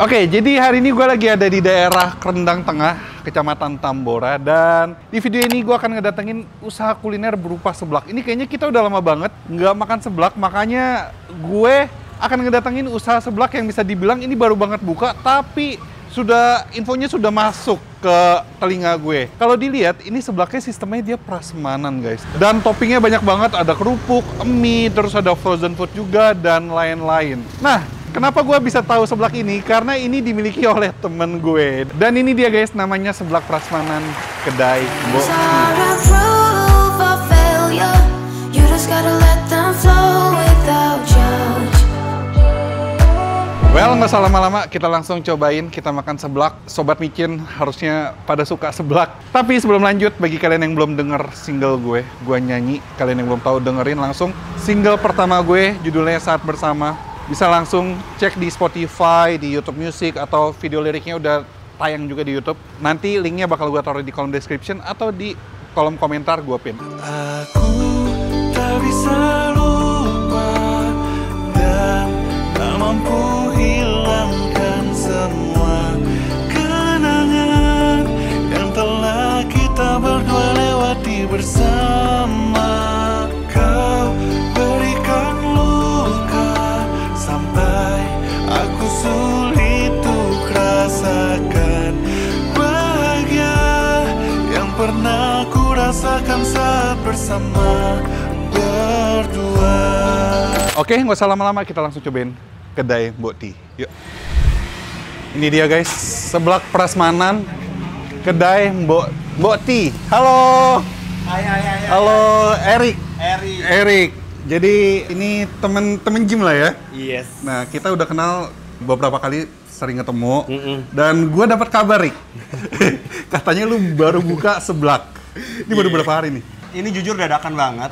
Oke, jadi hari ini gue lagi ada di daerah Kendang Tengah, Kecamatan Tambora. Dan di video ini gue akan ngedatengin usaha kuliner berupa seblak. Ini kayaknya kita udah lama banget nggak makan seblak, makanya gue akan ngedatengin usaha seblak yang bisa dibilang ini baru banget buka, tapi infonya sudah masuk ke telinga gue. Kalau dilihat, ini seblaknya sistemnya dia prasmanan, guys. Dan toppingnya banyak banget, ada kerupuk, mie, terus ada frozen food juga, dan lain-lain. Nah, kenapa gue bisa tahu seblak ini? Karena ini dimiliki oleh temen gue. Dan ini dia, guys, namanya seblak prasmanan kedai Mbok. Well, nggak usah lama-lama, kita langsung cobain, kita makan seblak. Sobat micin harusnya pada suka seblak. Tapi sebelum lanjut, bagi kalian yang belum denger single gue nyanyi, kalian yang belum tahu, dengerin langsung single pertama gue, judulnya Saat Bersama. Bisa langsung cek di Spotify, di YouTube Music, atau video liriknya udah tayang juga di YouTube. Nanti linknya bakal gue taruh di kolom description atau di kolom komentar gue pin. Aku tak bisa lupa dan tak mampu hilangkan semua kenangan yang telah kita berdua lewati bersama. Kau berikan luka sampai aku sulit untuk rasakan bahagia yang pernah ku rasakan saat bersama berdua. Oke, nggak usah lama-lama, kita langsung cobain kedai Mbok Ti. Yuk. Ini dia, guys, seblak prasmanan kedai Mbok Ti. Halo. Hai. Halo, Erik. Erik. Jadi ini temen gym lah ya. Yes. Nah, kita udah kenal beberapa kali, sering ketemu. Dan gue dapat kabar, Rik. Katanya lu baru buka seblak. Ini baru berapa hari nih? Ini jujur dadakan banget.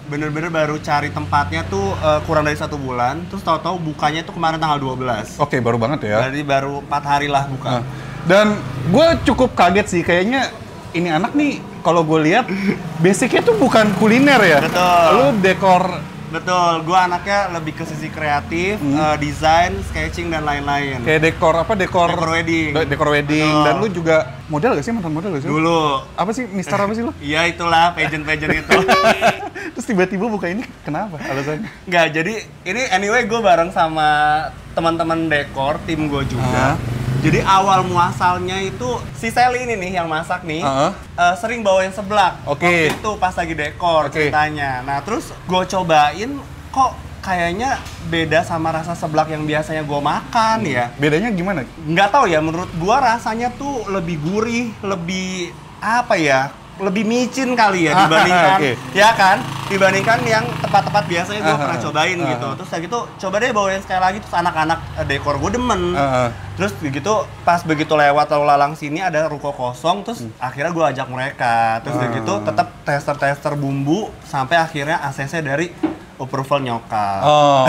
Bener-bener baru cari tempatnya tuh kurang dari 1 bulan. Terus tahu-tahu bukanya tuh kemarin tanggal 12. Oke, baru banget ya. Jadi baru 4 hari lah buka. Dan gue cukup kaget sih, kayaknya ini anak nih, kalau gue lihat basicnya tuh bukan kuliner ya. Betul. Lu dekor. Betul, gua anaknya lebih ke sisi kreatif, desain, sketching, dan lain-lain. Kayak dekor Dekor wedding. Dekor wedding. Betul. Dan lu juga model gak sih? Mantan model gak sih? Dulu. Apa sih? Mister apa sih lu? Iya itulah, pageant itu. Terus tiba-tiba buka ini, kenapa alasannya? Nggak, jadi ini anyway gue bareng sama teman-teman dekor, tim gue juga. Jadi awal muasalnya itu si Sally ini nih yang masak nih, sering bawain seblak. Oke. Waktu itu pas lagi dekor ceritanya. Nah terus gue cobain, kok kayaknya beda sama rasa seblak yang biasanya gue makan ya. Bedanya gimana? Nggak tahu ya, menurut gue rasanya tuh lebih gurih, lebih apa ya, lebih micin kali ya dibandingkan, ya kan? Dibandingkan yang tempat-tempat biasanya gue pernah cobain gitu. Terus kayak gitu, coba deh bawain sekali lagi, terus anak-anak dekor gue demen. Terus begitu, pas begitu lewat lalu lalang sini ada ruko kosong, terus akhirnya gue ajak mereka. Terus begitu tetap tester-tester bumbu, sampai akhirnya ACC dari approval nyokap.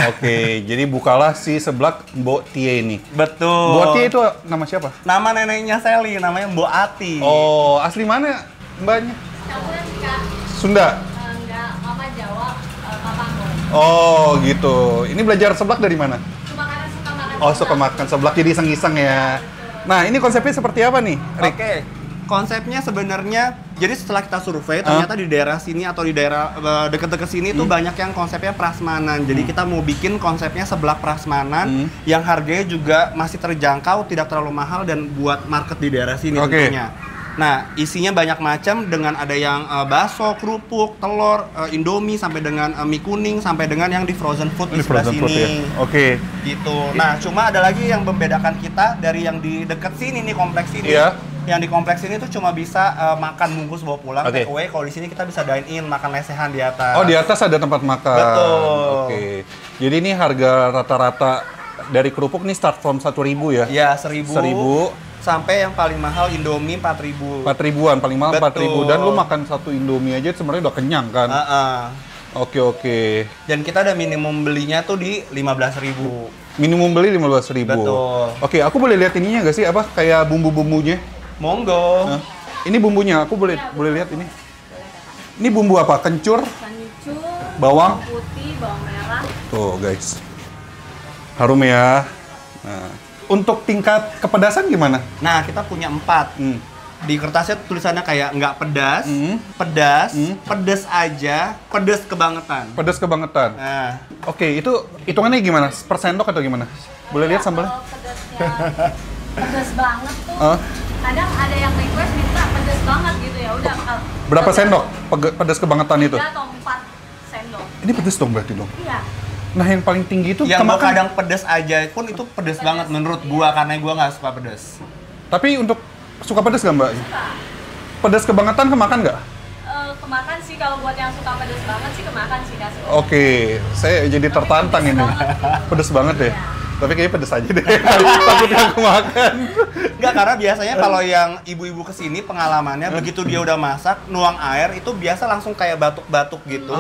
Oke. Jadi bukalah si seblak Mbok Tie ini. Betul. Mbok Tie itu nama siapa? Nama neneknya Sally, namanya Mbok Ati. Oh, asli mana mbaknya? Campuran sih, Kak. Sunda? Enggak, Mama Jawa, Papa Ambon. Oh, gitu. Ini belajar seblak dari mana? Cuma karena suka makan Oh, suka makan seblak, jadi iseng-iseng ya. Nah, ini konsepnya seperti apa nih, Rick? Oke. Konsepnya sebenarnya, jadi setelah kita survei, ternyata di daerah sini atau di daerah deket-deket sini tuh banyak yang konsepnya prasmanan. Jadi kita mau bikin konsepnya seblak prasmanan yang harganya juga masih terjangkau, tidak terlalu mahal, dan buat market di daerah sini tentunya. Nah, isinya banyak macam, dengan ada yang bakso, kerupuk, telur, indomie, sampai dengan mie kuning, sampai dengan yang di frozen food di sebelah sini. Oke. Gitu. Nah, cuma ada lagi yang membedakan kita dari yang di dekat sini nih, kompleks ini. Yang di kompleks ini tuh cuma bisa makan bungkus bawa pulang, take away. Kalau di sini kita bisa dine in, makan lesehan di atas. Oh, di atas ada tempat makan. Betul. Oke. Jadi ini harga rata-rata dari kerupuk nih start from 1.000 ya? Iya, 1.000. Sampai yang paling mahal Indomie 4.000. 4.000-an, paling mahal 4.000. Dan lu makan satu Indomie aja sebenarnya udah kenyang kan? Oke. Dan kita ada minimum belinya tuh di 15.000. Minimum beli 15.000. Betul. Oke, aku boleh lihat ininya nggak sih? Apa kayak bumbu-bumbunya? Monggo. Ini bumbunya, aku boleh lihat ini. Ini bumbu apa? Kencur? Kencur, bawang putih, bawang merah. Tuh guys, harum ya. Nah, untuk tingkat kepedasan gimana? Nah, kita punya 4. Di kertasnya tulisannya kayak nggak pedas, pedas, pedes aja, pedes kebangetan. Pedas kebangetan. Nah, Oke, itu hitungannya gimana? Per sendok atau gimana? Boleh lihat sambalnya? Kalau pedasnya pedas banget tuh. Hah? Kadang ada yang request minta pedas banget gitu ya. Udah kalau Berapa sendok pedas kebangetan itu? 3 atau 4 sendok. Ini pedas dong berarti dong. Iya. Nah, yang paling tinggi itu yang gua kemakan. kadang pedes aja pun itu pedes banget menurut gua karena gua nggak suka pedes. Tapi untuk suka pedas nggak Mbak? Suka. Pedas kebangetan kemakan nggak? Kemakan sih kalau buat yang suka pedas banget sih kemakan sih kasih. Oke, saya jadi tertantang pedes ini. banget gitu. Pedas banget ya. Iya. Tapi kayaknya pedas aja deh. Takutnya aku makan. Enggak, karena biasanya kalau yang ibu-ibu kesini pengalamannya begitu dia udah masak, nuang air itu biasa langsung kayak batuk-batuk gitu.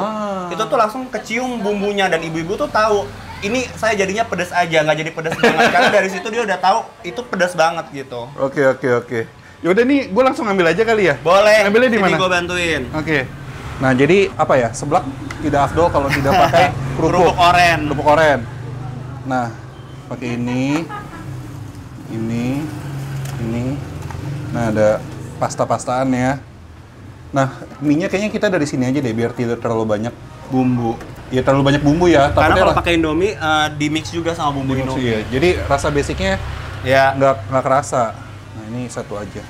Itu tuh langsung kecium bumbunya dan ibu-ibu tuh tahu ini saya jadinya pedas aja, nggak jadi pedas banget. Karena dari situ dia udah tahu itu pedas banget gitu. Oke. Yaudah nih, gue langsung ambil aja kali ya. Boleh. Ngambilnya di mana? Gue bantuin. Oke. Nah, jadi apa ya? Seblak tidak afdol kalau tidak pakai Kerupuk oren. Kerupuk oren. Nah, pakai ini. Nah, ada pasta-pastaan ya. Nah, mie-nya kayaknya kita dari sini aja deh biar tidak terlalu banyak Bumbu. ya terlalu banyak bumbu ya. Karena Takutnya kalau pakai Indomie di mix juga sama bumbu dimaksud, Indomie. ya. Jadi rasa basicnya Ya. nggak kerasa. Nah, ini satu aja.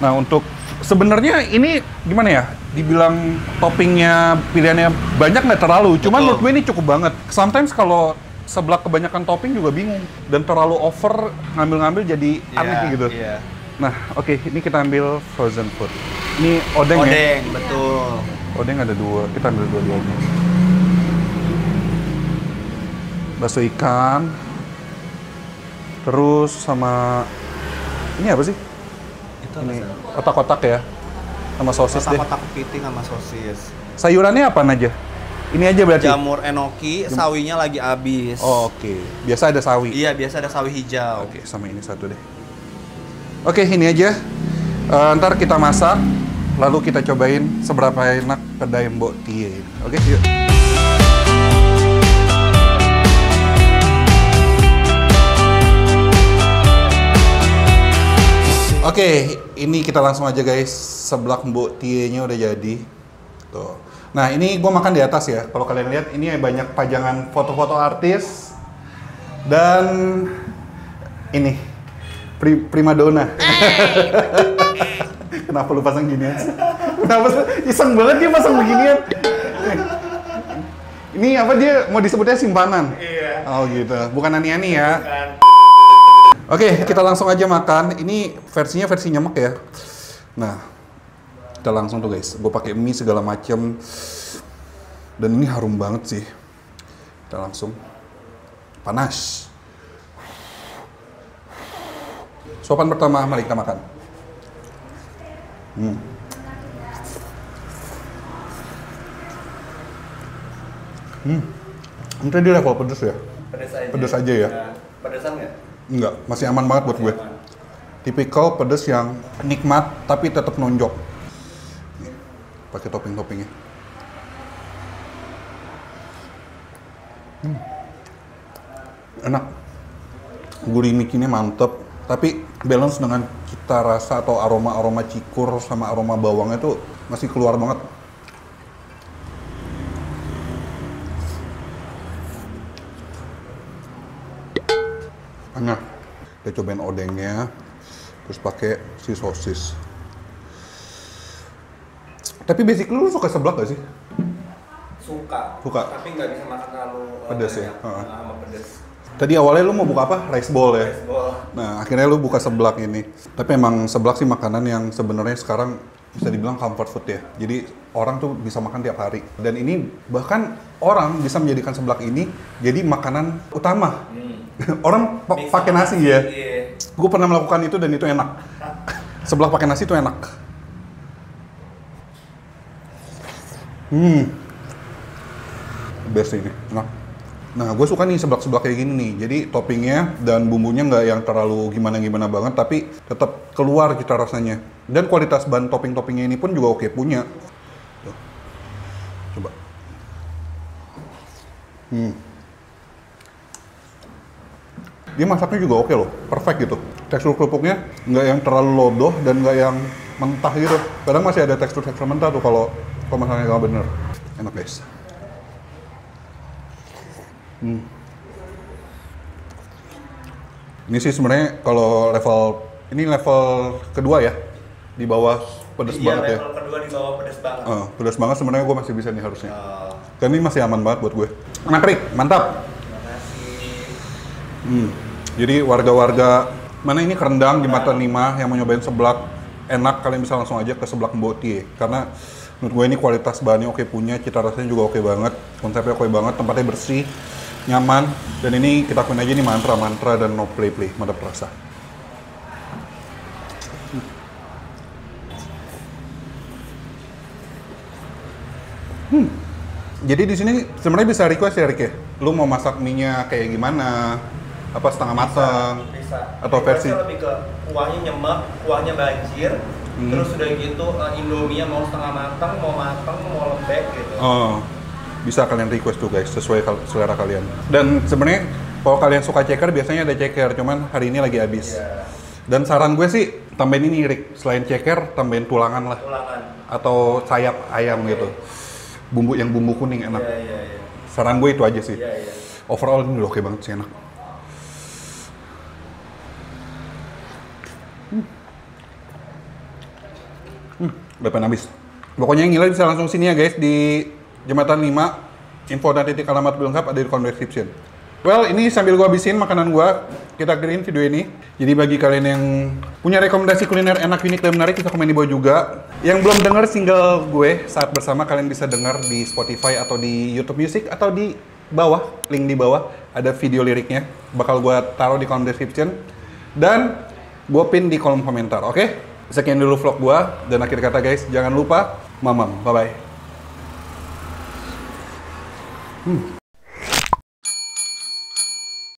Nah, untuk sebenarnya ini gimana ya? Dibilang toppingnya pilihannya banyak nggak terlalu. Cuman Betul. menurut gue ini cukup banget. Sometimes kalau seblak kebanyakan topping juga bingung dan terlalu over ngambil-ngambil jadi aneh gitu. Iya. Nah, oke, ini kita ambil frozen food. Ini odeng, ya? Odeng, betul. Odeng ada 2, kita ambil dua-duanya. Bakso ikan, terus sama ini apa sih? Itu Ini kotak-kotak ya, sama sosis deh. kotak-kotak kepiting sama sosis. Sayurannya apa aja? Ini aja berarti? Jamur enoki, sawinya lagi habis. Oh, oke. Biasa ada sawi. Iya, biasa ada sawi hijau. Oke, sama ini satu deh. Oke, ini aja. Ntar kita masak, lalu kita cobain seberapa enak kedai Mbok Tie. Oke, yuk. Oke, ini kita langsung aja guys. Seblak Mbok Tie-nya udah jadi. Tuh. Nah, ini gue makan di atas ya. Kalau kalian lihat, ini banyak pajangan foto-foto artis. Dan ini primadona. Kenapa lu pasang ginian? Kenapa iseng banget dia pasang beginian? Ini apa dia mau disebutnya simpanan? Iya. Oh gitu, bukan ani-ani ya. Oke, kita langsung aja makan. Ini versinya versi nyemek ya. Nah, kita langsung tuh guys. Gue pakai mie segala macem. Dan ini harum banget sih. Kita langsung panas. Suapan pertama, mari kita makan. Ini tadi level pedes ya? Pedas aja. Pedas aja ya? Pedesan nggak? Enggak, masih aman banget buat gue. Tipikal pedes yang nikmat tapi tetap nonjok. Nih, pakai topping-toppingnya. Enak. Gurih micinnya mantep, tapi balance dengan cita rasa atau aroma-aroma cikur sama aroma bawangnya tuh masih keluar banget. Nah, kita cobain odengnya, terus pakai si sosis. Tapi basically lu suka seblak gak sih? Suka. Suka. Tapi nggak bisa makan terlalu Pedas ya? banyak. Heeh. Sama pedas. Tadi awalnya lu mau buka apa? Rice bowl ya? Rice bowl. Nah, akhirnya lu buka seblak ini. Tapi emang seblak sih makanan yang sebenarnya sekarang bisa dibilang comfort food ya. Jadi orang tuh bisa makan tiap hari. Dan ini bahkan orang bisa menjadikan seblak ini jadi makanan utama. Orang pakai nasi ya. Iya. Gue pernah melakukan itu dan itu enak. Seblak pakai nasi itu enak. Best ini, enak. Nah, gue suka nih seblak-seblak kayak gini nih. Jadi toppingnya dan bumbunya nggak yang terlalu gimana-gimana banget, tapi tetap keluar cita rasanya. Dan kualitas bahan topping-toppingnya ini pun juga oke punya. Tuh. Coba. Dia masaknya juga oke loh, perfect gitu. Tekstur kerupuknya nggak yang terlalu lodoh dan nggak yang mentah gitu. Kadang masih ada tekstur-tekstur mentah tuh kalau masaknya nggak bener. Enak guys. Ini sih sebenarnya kalau level kedua ya, di bawah pedes banget ya. Iya, level kedua di bawah pedes banget. Pedes banget sebenarnya gue masih bisa nih harusnya. Dan ini masih aman banget buat gue. Enak Rick, mantap. Terima kasih. Jadi warga-warga mana ini Kerendang, Jembatan 5 yang mau nyobain seblak enak, kalian bisa langsung aja ke seblak Mbok Tie. Karena menurut gue ini kualitas bahannya oke punya, cita rasanya juga oke banget, konsepnya oke banget, tempatnya bersih, nyaman, dan ini kita akuin aja nih mantra dan no play, mantap rasa. Jadi di sini sebenarnya bisa request ya Rick ya, lu mau masak mie-nya kayak gimana, apa setengah matang, Bisa. atau versi lebih ke kuahnya nyemek, kuahnya banjir, terus udah gitu Indomie mau setengah matang, mau lembek gitu. Bisa kalian request tuh guys, sesuai selera kalian. Dan sebenarnya kalau kalian suka ceker biasanya ada ceker, cuman hari ini lagi habis. Dan saran gue sih tambahin ini Rick, selain ceker tambahin tulangan lah, atau sayap ayam gitu. Bumbu kuning enak. Saran gue itu aja sih. Overall ini udah oke banget sih, enak. Udah pengen habis. Pokoknya yang gila bisa langsung sini ya guys, di Jembatan 5. Info dan titik alamat lengkap ada di kolom description. Well, ini sambil gua habisin makanan gua, kita akhirin video ini. Jadi bagi kalian yang punya rekomendasi kuliner enak, unik, dan menarik, bisa komen di bawah juga. Yang belum denger single gue Saat Bersama, kalian bisa denger di Spotify atau di YouTube Music, atau di bawah, link di bawah ada video liriknya. Bakal gua taruh di kolom description. Dan gua pin di kolom komentar, oke? Sekian dulu vlog gua, dan akhir kata guys, jangan lupa mamam, bye-bye.